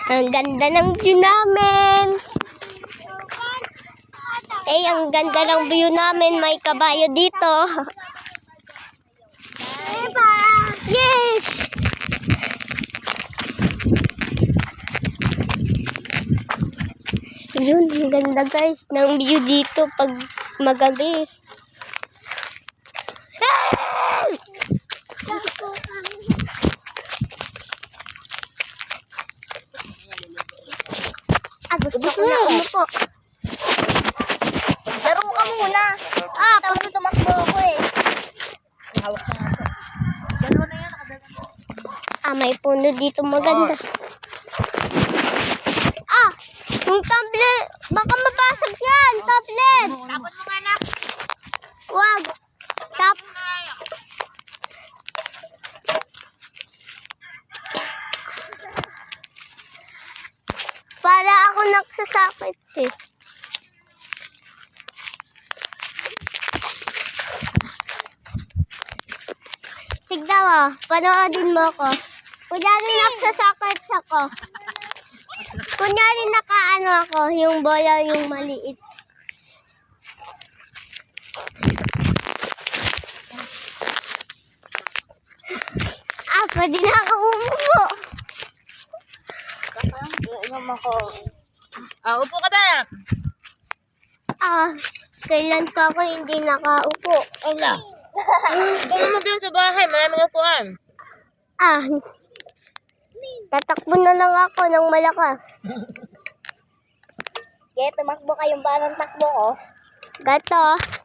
Ang ganda ng view namin. Ang ganda ng view namin. May kabayo dito. Yes! Yun, ang ganda guys ng view dito pag magabi. Gusto ko na umupo. Laro ka muna. Tapos tumakbo ako eh. Hawak na nga. Dalawa na yan. May puno dito maganda. Yung tablet. Baka mabasag yan. Tablet. Tapon mo nga na. Wag. Para ako nagsasakit eh. Tignan mo, panoodin mo ako. Kunyari nagsasakit ako. Kunyari nakaano ako, yung bola yung maliit. Pwede na ako umupo. Upo ka ba? Kailan pa ako hindi nakaupo? Wala. Kung mo dun sa bahay, maraming upuan. Tatakbo na lang ako ng malakas. Kaya tumakbo kayong parang takbo ko. Gato.